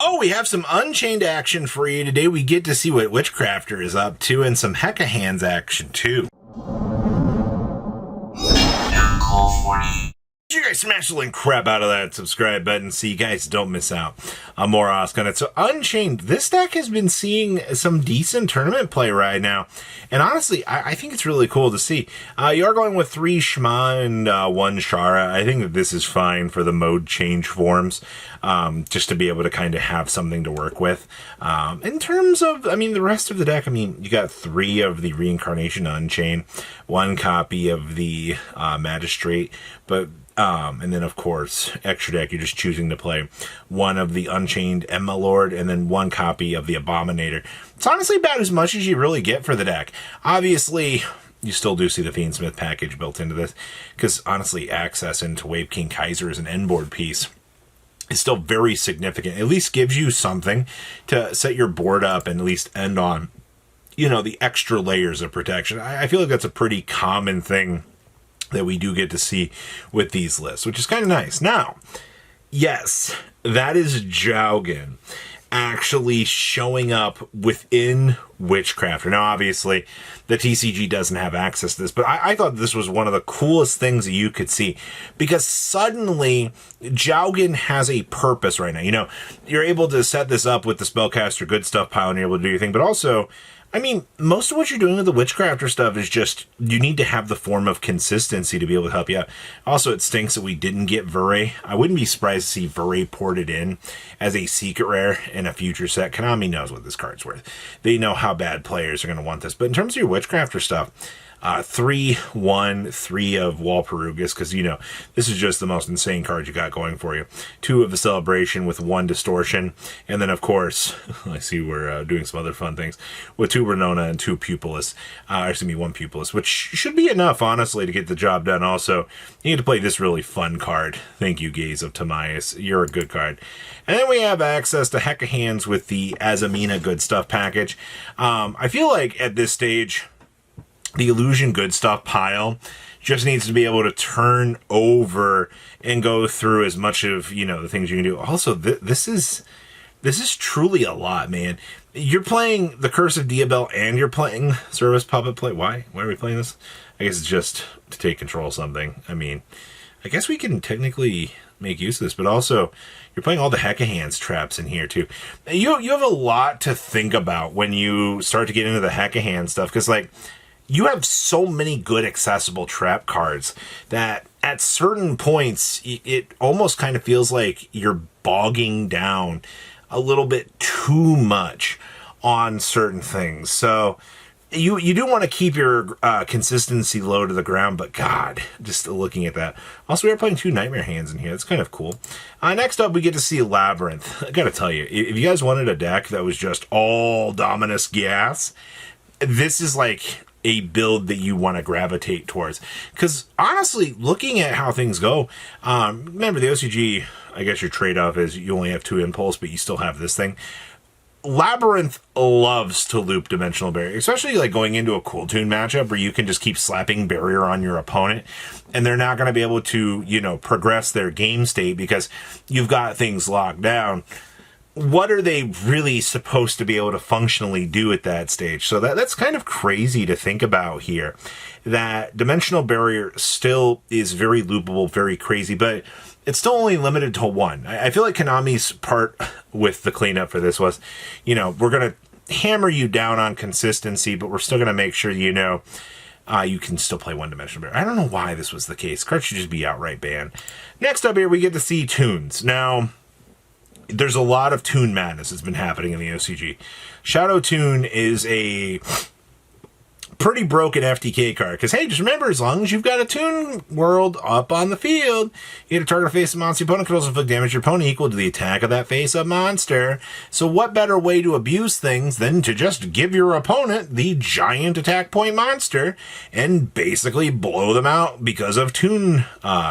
Oh, we have some Unchained action for you today. We get to see what Witchcrafter is up to and some Hecahands action too. You guys smash the link crap out of that subscribe button so you guys don't miss out on more Oscar. And so Unchained, this deck has been seeing some decent tournament play right now. And honestly, I think it's really cool to see. You are going with 3 Shma and 1 Shara. I think that this is fine for the mode change forms, just to be able to kind of have something to work with. In terms of, the rest of the deck, you got 3 of the Reincarnation Unchained, 1 copy of the Magistrate, but and then, of course, extra deck, you're just choosing to play 1 of the Unchained Emma Lord and then 1 copy of the Abominator. It's honestly about as much as you really get for the deck. Obviously, you still do see the Fiendsmith package built into this, because honestly, access into Wave King Kaiser as an endboard piece is still very significant. At least gives you something to set your board up and at least end on, the extra layers of protection. I feel like that's a pretty common thing that we do get to see with these lists, which is kind of nice. Now, yes, that is Jowgen actually showing up within Witchcrafter. Now, obviously, the TCG doesn't have access to this, but I thought this was one of the coolest things that you could see, because suddenly Jowgen has a purpose right now. You're able to set this up with the Spellcaster Good Stuff pile and you're able to do your thing, but also, most of what you're doing with the Witchcrafter stuff is just, you need to have the form of consistency to be able to help you out. Also, it stinks that we didn't get Vure. I wouldn't be surprised to see Vure ported in as a secret rare in a future set. Konami knows what this card's worth. They know how bad players are going to want this. But in terms of your Witchcrafter stuff, 3/1, 3 of Walpurgis, because this is just the most insane card you got going for you. 2 of the Celebration with 1 Distortion, and then of course I see we're doing some other fun things with 2 Renona and 2 Pupillus. 1 Pupillus, which should be enough honestly to get the job done. Also, you need to play this really fun card. Thank you, Gaze of Timaeus. You're a good card. And then we have access to Hecahands with the Azamina Good Stuff package. I feel like at this stage, the Illusion Good Stuff pile just needs to be able to turn over and go through as much of, the things you can do. Also, this is truly a lot, man. You're playing the Curse of Diabel and you're playing Service Puppet Play. Why are we playing this? I guess it's just to take control of something. I guess we can technically make use of this, but also you're playing all the Hecahands traps in here too. You have a lot to think about when you start to get into the Hecahand stuff, because you have so many good accessible trap cards that at certain points, it almost kind of feels like you're bogging down a little bit too much on certain things. So you do want to keep your consistency low to the ground, but God, just looking at that. Also, we are playing 2 Nightmare Hands in here. That's kind of cool. Next up, we get to see Labyrinth. I gotta tell you, if you guys wanted a deck that was just all Dominus gas, this is a build that you want to gravitate towards, because honestly, looking at how things go, remember the OCG, I guess your trade-off is you only have 2 impulse, but you still have this thing. Labyrinth loves to loop Dimensional Barrier, especially going into a Cool Tune matchup where you can just keep slapping Barrier on your opponent and they're not going to be able to progress their game state because you've got things locked down. What are they really supposed to be able to functionally do at that stage? So that's kind of crazy to think about here, that Dimensional Barrier still is very loopable, very crazy, but it's still only limited to 1. I feel like Konami's part with the cleanup for this was, we're going to hammer you down on consistency, but we're still going to make sure you can still play 1 Dimensional Barrier. I don't know why this was the case. Cards should just be outright banned. Next up here, we get to see Tunes. Now, there's a lot of Tune madness that's been happening in the OCG. Shadow Tune is a pretty broken FTK card, because hey, just remember, as long as you've got a Tune world up on the field, you hit a target face-up monster, your opponent can also inflict damage to your opponent equal to the attack of that face-up monster. So what better way to abuse things than to just give your opponent the giant attack point monster and basically blow them out because of Tune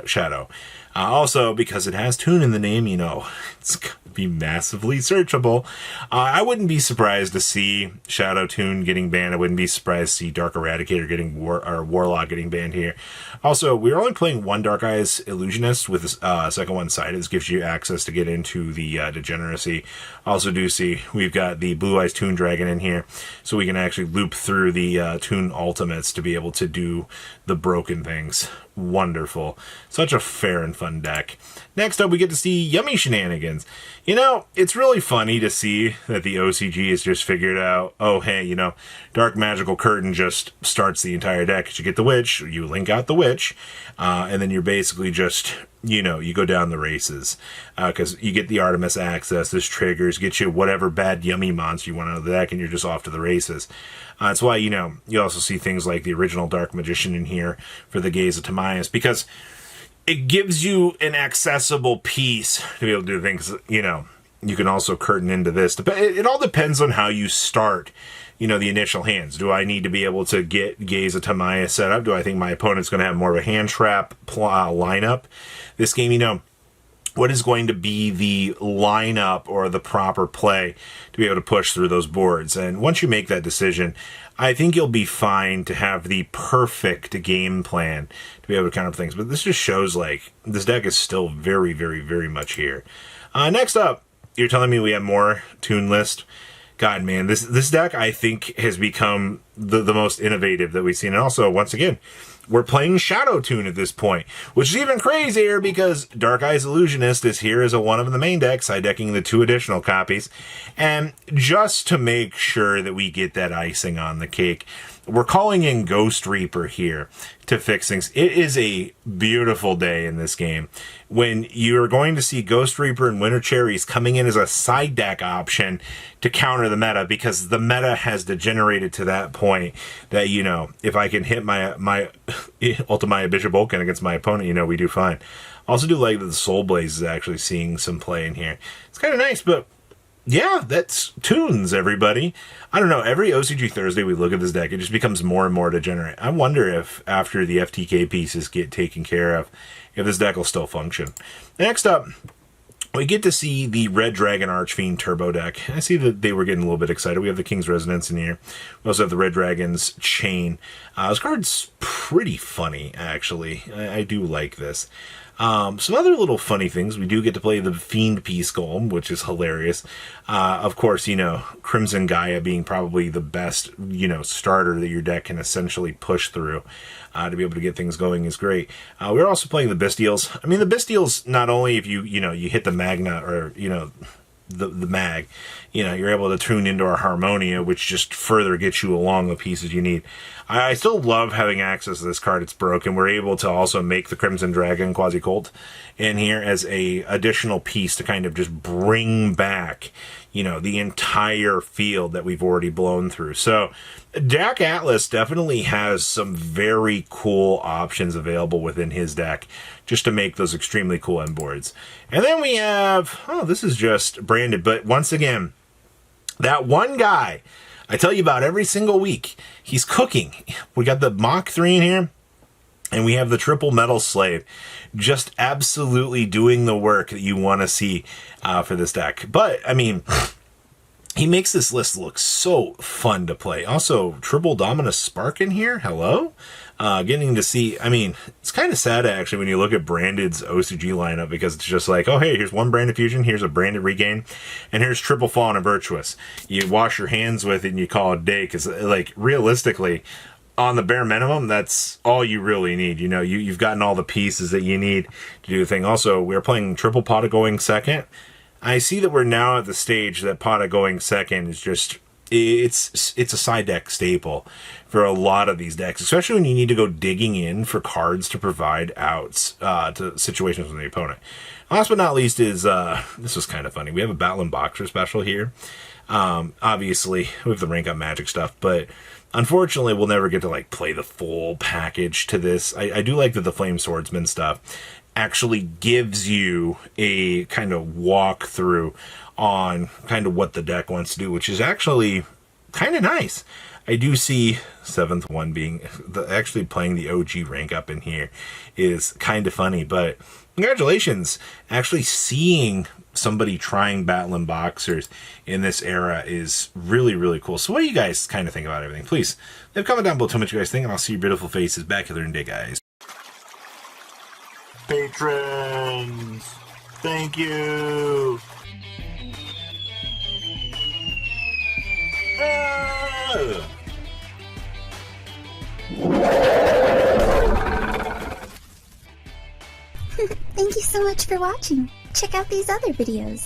Shadow. Also, because it has Tune in the name, it's be massively searchable. I wouldn't be surprised to see Shadow Tune getting banned. I wouldn't be surprised to see Dark Eradicator getting Warlock getting banned here. Also, we're only playing one Dark Eyes Illusionist with the second one sided. This gives you access to get into the Degeneracy. Also do see we've got the Blue Eyes Toon Dragon in here, so we can actually loop through the Toon Ultimates to be able to do the broken things. Wonderful. Such a fair and fun deck. Next up, we get to see Yummy Shenanigans. You know, it's really funny to see that the OCG has just figured out, oh, hey, you know, Dark Magical Curtain just starts the entire deck. You get the Witch, you link out the Witch, and then you're basically just, you know, you go down the races. Because you get the Artemis access, this triggers, get you whatever bad Yummy monster you want out of the deck, and you're just off to the races. That's why, you know, you also see things like the original Dark Magician in here for the Gaze of Timaeus, because it gives you an accessible piece to be able to do things. You know, you can also curtain into this. It all depends on how you start, you know, the initial hands. Do I need to be able to get Gaze of Timaeus set up? Do I think my opponent's going to have more of a hand trap lineup? This game, you know, what is going to be the lineup or the proper play to be able to push through those boards? And once you make that decision, I think you'll be fine to have the perfect game plan to be able to counter things. But this just shows, like, this deck is still very, very, very much here. Next up, you're telling me we have more Toon List. God, man, this deck, I think, has become the most innovative that we've seen. And also, once again, we're playing Shadow Tune at this point, which is even crazier because Dark Eyes Illusionist is here as a one of the main decks, side decking the 2 additional copies. And just to make sure that we get that icing on the cake, we're calling in Ghost Reaper here to fix things. It is a beautiful day in this game when you're going to see Ghost Reaper and Winter Cherries coming in as a side deck option to counter the meta, because the meta has degenerated to that point that, you know, if I can hit my Ultimate Bishop Vulcan against my opponent, you know, we do fine. Also do like that the Soul Blaze is actually seeing some play in here. It's kind of nice, but yeah, that's Tunes, everybody. I don't know, every OCG Thursday we look at this deck, it just becomes more and more degenerate. I wonder if, after the FTK pieces get taken care of, if this deck will still function. Next up, we get to see the Red Dragon Archfiend Turbo deck. I see that they were getting a little bit excited. We have the King's Resonance in here. We also have the Red Dragon's Chain. This card's pretty funny, actually. I do like this. Some other little funny things. We do get to play the Fiend Peace Golem, which is hilarious. Of course, you know, Crimson Gaia being probably the best, you know, starter that your deck can essentially push through to be able to get things going is great. We're also playing the Bestials. I mean, the Bestials, not only if you hit the Magna or, you know, the mag, you know, you're able to tune into our Harmonia, which just further gets you along the pieces you need. I still love having access to this card. It's broken. We're able to also make the Crimson Dragon Quasi-Cult in here as a additional piece to kind of just bring back, you know, the entire field that we've already blown through. So Jack Atlas definitely has some very cool options available within his deck just to make those extremely cool end boards. And then we have, oh, this is just branded, but once again, that one guy I tell you about every single week, he's cooking. We got the Mach 3 in here, and we have the Triple Metal Slave, just absolutely doing the work that you want to see for this deck. But, I mean, he makes this list look so fun to play. Also, Triple Dominus Spark in here, hello? Getting to see, I mean, it's kind of sad actually when you look at Branded's OCG lineup, because it's just like, oh hey, here's one Branded Fusion, here's a Branded Regain, and here's Triple Fallen and Virtuous. You wash your hands with it and you call it a day, because like realistically, on the bare minimum, that's all you really need. You know, you've gotten all the pieces that you need to do the thing. Also, we're playing Triple Pot going second. I see that we're now at the stage that Pot going second is just, it's a side deck staple for a lot of these decks, especially when you need to go digging in for cards to provide outs to situations with the opponent. Last but not least is, this was kind of funny, we have a Battling Boxer special here. Obviously, we have the rank up magic stuff, but unfortunately, we'll never get to like play the full package to this. I do like that the Flame Swordsman stuff actually gives you a kind of walkthrough on kind of what the deck wants to do, which is actually kind of nice. I do see 7th one being actually playing the OG rank up in here is kind of funny, but congratulations. Actually seeing somebody trying Battling Boxers in this era is really, really cool. So what do you guys kind of think about everything? Please leave a comment down below, tell me what you guys think, and I'll see your beautiful faces back here in a day, guys. Patrons, thank you. Thank you so much for watching. Check out these other videos.